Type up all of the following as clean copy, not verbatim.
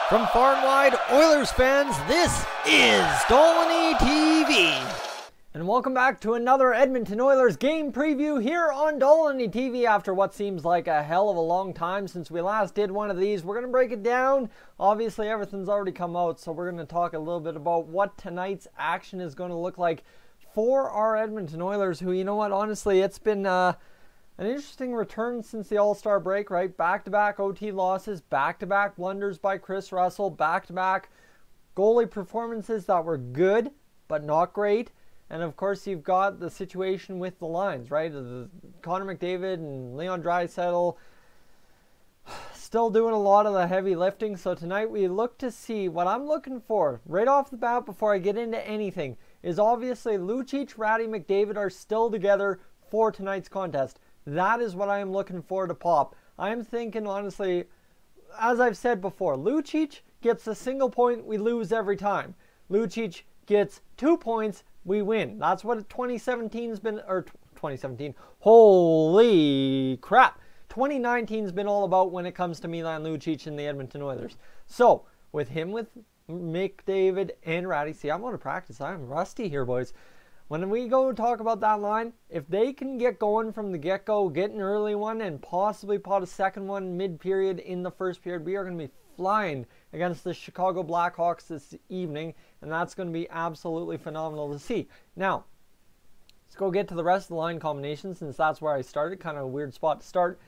From far and wide, Oilers fans, this is Dolynny TV. And welcome back to another Edmonton Oilers game preview here on Dolynny TV after what seems like a hell of a long time since we last did one of these. We're going to break it down. Obviously, everything's already come out, so we're going to talk a little bit about what tonight's action is going to look like for our Edmonton Oilers, who, you know what, honestly, it's been an interesting return since the All-Star break, right? Back-to-back OT losses, back-to-back blunders by Chris Russell, back-to-back goalie performances that were good but not great. And of course, you've got the situation with the lines, right? Connor McDavid and Leon Draisaitl still doing a lot of the heavy lifting. So tonight we look to see what I'm looking for right off the bat before I get into anything is obviously Lucic, Ratty, McDavid are still together for tonight's contest. That is what I am looking for to pop. I'm thinking, honestly, as I've said before, Lucic gets a single point, we lose every time. Lucic gets 2 points, we win. That's what 2017's been, or 2017, holy crap. 2019's been all about when it comes to Milan Lucic and the Edmonton Oilers. So, with him, with McDavid and Ratty, see, I'm out of practice. I'm rusty here, boys. When we go talk about that line, if they can get going from the get-go, get an early one, and possibly pot a second one mid-period in the first period, we are going to be flying against the Chicago Blackhawks this evening, and that's going to be absolutely phenomenal to see. Now, let's go get to the rest of the line combinations, since that's where I started. Kind of a weird spot to start.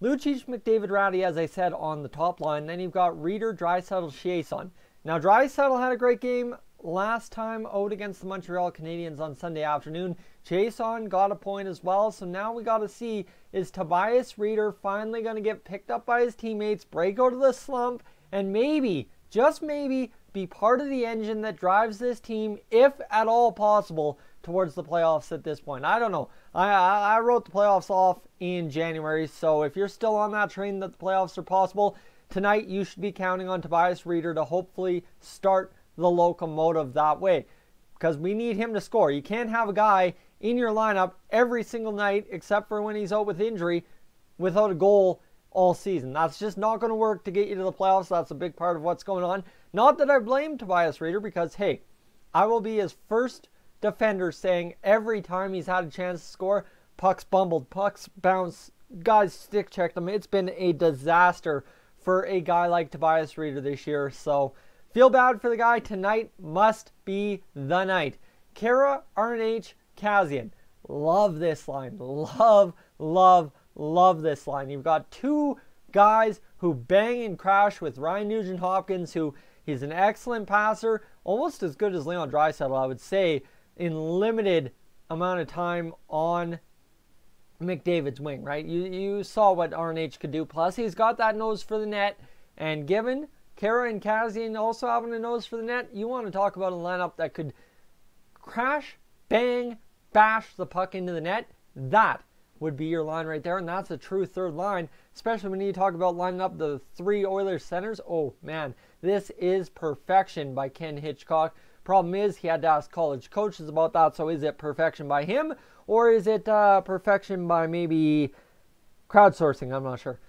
Lucic, McDavid, Ratty, as I said, on the top line. Then you've got Reeder, Draisaitl, Chiasson. Now, Draisaitl had a great game last time out against the Montreal Canadiens on Sunday afternoon. Chiasson got a point as well, so now we got to see, is Tobias Reeder finally going to get picked up by his teammates, break out of the slump, and maybe, just maybe, be part of the engine that drives this team, if at all possible, towards the playoffs at this point. I don't know. I wrote the playoffs off in January, so if you're still on that train that the playoffs are possible, tonight you should be counting on Tobias Reeder to hopefully start the locomotive that way, because we need him to score. You can't have a guy in your lineup every single night, except for when he's out with injury, without a goal all season. That's just not going to work to get you to the playoffs. That's a big part of what's going on. Not that I blame Tobias Reeder, because, hey, I will be his first defender saying every time he's had a chance to score, pucks bumbled, pucks bounced, guys stick checked him. It's been a disaster for a guy like Tobias Reeder this year, so feel bad for the guy. Tonight must be the night. Kara, RNH, Kassian. Love this line. Love, love, love this line. You've got two guys who bang and crash with Ryan Nugent-Hopkins, who he's an excellent passer, almost as good as Leon Draisaitl, I would say, in limited amount of time on McDavid's wing, right? You saw what RNH could do. Plus, he's got that nose for the net, and given Kara and Kassian also having a nose for the net, you want to talk about a lineup that could crash, bang, bash the puck into the net. That would be your line right there, and that's a true third line, especially when you talk about lining up the three Oilers centers. Oh, man, this is perfection by Ken Hitchcock. Problem is, he had to ask college coaches about that, so is it perfection by him, or is it perfection by maybe crowdsourcing? I'm not sure.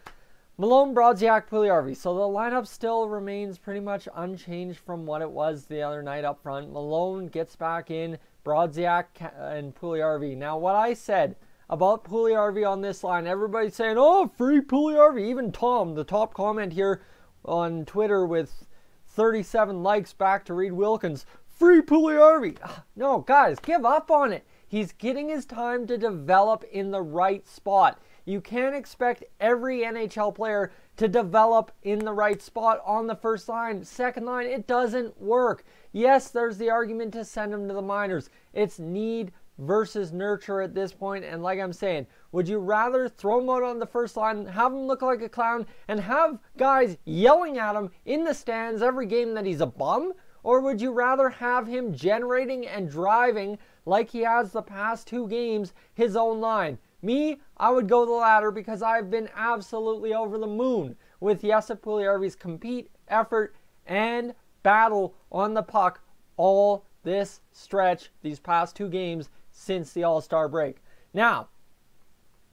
Malone, Brodziak, Puljujarvi. So the lineup still remains pretty much unchanged from what it was the other night up front. Malone gets back in, Brodziak and Puljujarvi. Now, what I said about Puljujarvi on this line, everybody's saying, oh, free Puljujarvi. Even Tom, the top comment here on Twitter with 37 likes back to Reed Wilkins, free Puljujarvi. No, guys, give up on it. He's getting his time to develop in the right spot. You can't expect every NHL player to develop in the right spot on the first line. Second line, it doesn't work. Yes, there's the argument to send him to the minors. It's need versus nurture at this point, and like I'm saying, would you rather throw him out on the first line, have him look like a clown, and have guys yelling at him in the stands every game that he's a bum? Or would you rather have him generating and driving like he has the past 2 games his own line? Me, I would go the latter, because I've been absolutely over the moon with Jesse Puljujarvi's compete, effort, and battle on the puck all this stretch, these past 2 games since the All-Star break. Now,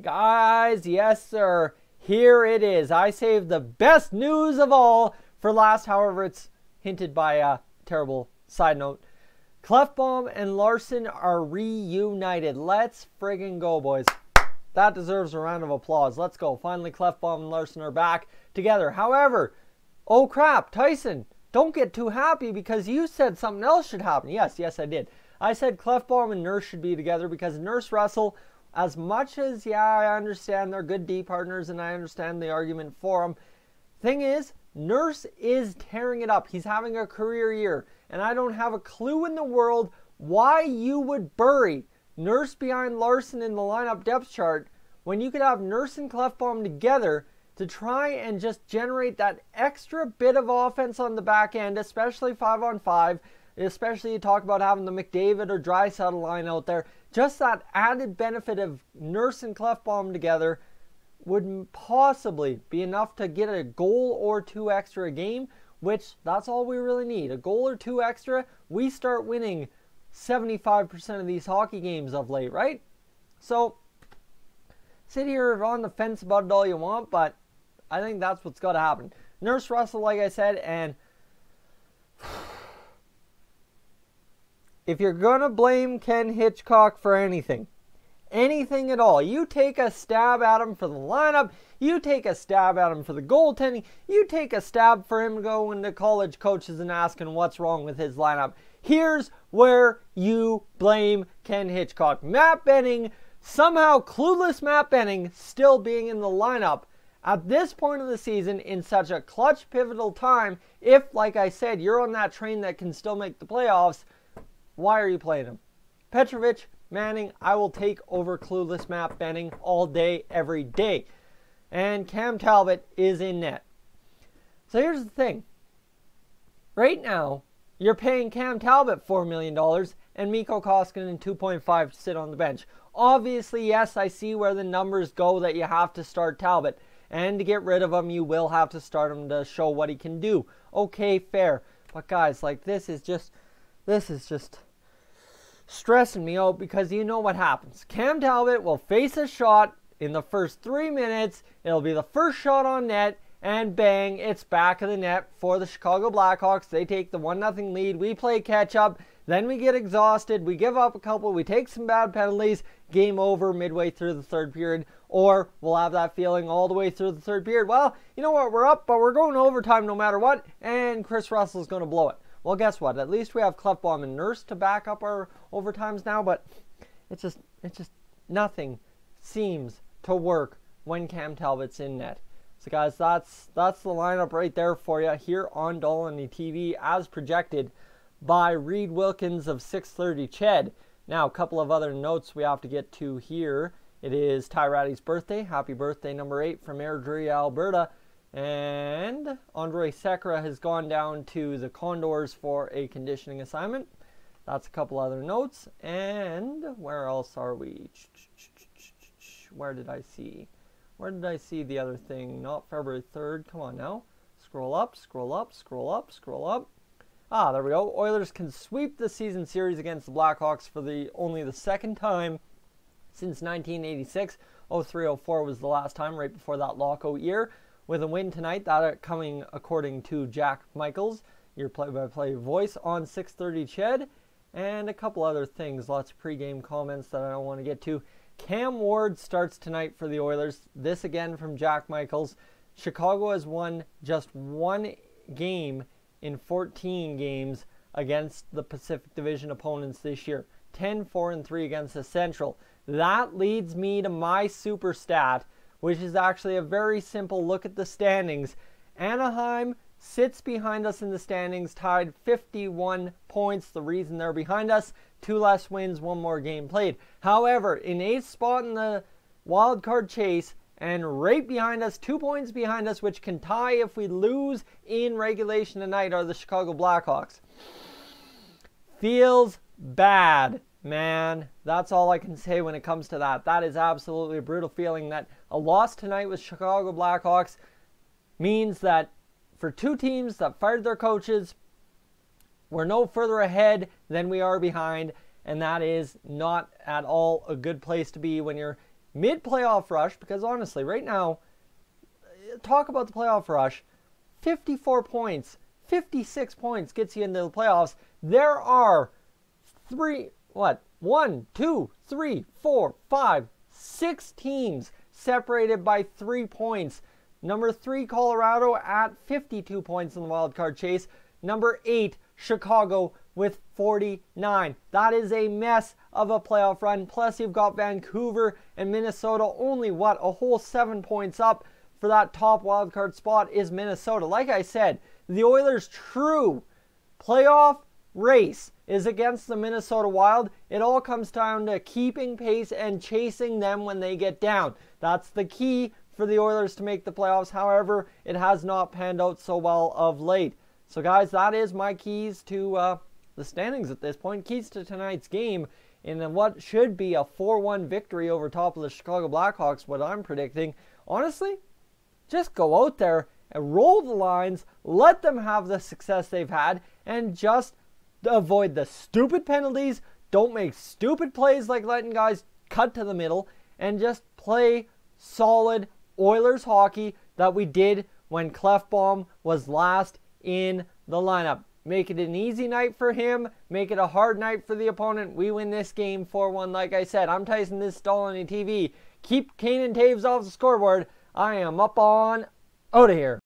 guys, yes sir, here it is. I saved the best news of all For last, however, it's hinted by a terrible side note. Klefbom and Larson are reunited. Let's friggin' go, boys. That deserves a round of applause. Let's go. Finally, Klefbom and Larson are back together. However, oh crap, Tyson, don't get too happy because you said something else should happen. Yes, I did. I said Klefbom and Nurse should be together because Nurse Russell, as much as, yeah, I understand they're good D partners and I understand the argument for them. Thing is, Nurse is tearing it up. He's having a career year. And I don't have a clue in the world why you would bury Nurse behind Larson in the lineup depth chart when you could have Nurse and Klefbom together to try and just generate that extra bit of offense on the back end, especially 5-on-5, especially you talk about having the McDavid or Draisaitl line out there. Just that added benefit of Nurse and Klefbom together would possibly be enough to get a goal or two extra a game, which that's all we really need. A goal or two extra, we start winning 75% of these hockey games of late, right? So, sit here on the fence about it all you want, but I think that's what's got to happen. Nurse Russell, like I said, and if you're going to blame Ken Hitchcock for anything at all, you take a stab at him for the lineup, you take a stab at him for the goaltending, you take a stab for him going to college coaches and asking what's wrong with his lineup. Here's where you blame Ken Hitchcock. Matt Benning, somehow clueless Matt Benning, still being in the lineup at this point of the season in such a clutch, pivotal time. If, like I said, you're on that train that can still make the playoffs, why are you playing him? Petrovic, Manning, I will take over clueless Matt Benning all day, every day. And Cam Talbot is in net. So here's the thing. Right now, you're paying Cam Talbot $4 million and Mikko Koskinen $2.5 to sit on the bench. Obviously, yes, I see where the numbers go that you have to start Talbot. And to get rid of him, you will have to start him to show what he can do. Okay, fair. But guys, like this is just stressing me out because you know what happens. Cam Talbot will face a shot in the first 3 minutes. It'll be the first shot on net, and bang, it's back of the net for the Chicago Blackhawks. They take the 1-0 lead. We play catch up. Then we get exhausted. We give up a couple. We take some bad penalties. Game over midway through the third period. Or we'll have that feeling all the way through the third period. Well, you know what? We're up, but we're going to overtime no matter what. And Chris Russell's going to blow it. Well, guess what? At least we have Klefbom and Nurse to back up our overtimes now. But it's just nothing seems to work when Cam Talbot's in net. So guys, that's the lineup right there for you here on Dolynny TV as projected by Reed Wilkins of 630 Ched. Now, a couple of other notes we have to get to here. It is Ty Ratty's birthday. Happy birthday, number 8 from Airdrie, Alberta. And Andre Sekera has gone down to the Condors for a conditioning assignment. That's a couple other notes. And where else are we? Where did I see the other thing? Not February 3rd. Come on now. Scroll up, scroll up, scroll up, scroll up. Ah, there we go. Oilers can sweep the season series against the Blackhawks for only the second time since 1986. 03-04 was the last time, right before that lockout year. With a win tonight, that coming according to Jack Michaels, your play-by-play voice on 630 Ched. And a couple other things, lots of pregame comments that I don't want to get to. Cam Ward starts tonight for the Oilers. This again from Jack Michaels. Chicago has won just one game in 14 games against the Pacific Division opponents this year. 10-4-3 against the Central. That leads me to my super stat, which is actually a very simple look at the standings. Anaheim sits behind us in the standings, tied 51 points. The reason they're behind us, 2 less wins, 1 more game played. However, in 8th spot in the wild card chase, and right behind us, 2 points behind us, which can tie if we lose in regulation tonight, are the Chicago Blackhawks. Feels bad, man. That's all I can say when it comes to that. That is absolutely a brutal feeling that a loss tonight with Chicago Blackhawks means that for 2 teams that fired their coaches, we're no further ahead than we are behind, and that is not at all a good place to be when you're mid-playoff rush, because honestly, right now, talk about the playoff rush. 54 points, 56 points gets you into the playoffs. There are 6 teams separated by 3 points. Number 3, Colorado at 52 points in the wildcard chase. Number 8, Chicago with 49. That is a mess of a playoff run. Plus, you've got Vancouver and Minnesota only, a whole 7 points up. For that top wildcard spot is Minnesota. Like I said, the Oilers' true playoff race is against the Minnesota Wild. It all comes down to keeping pace and chasing them when they get down. That's the key for the Oilers to make the playoffs. However, it has not panned out so well of late. So guys, that is my keys to the standings at this point. Keys to tonight's game in what should be a 4-1 victory over top of the Chicago Blackhawks, what I'm predicting. Honestly, just go out there and roll the lines, let them have the success they've had, and just avoid the stupid penalties. Don't make stupid plays like letting guys cut to the middle, and just play solid Oilers hockey that we did when Klefbom was last in the lineup. Make it an easy night for him. Make it a hard night for the opponent. We win this game 4-1 like I said. I'm Tyson, this is Dolynny TV. Keep Kane and Taves off the scoreboard. I am up on out of here.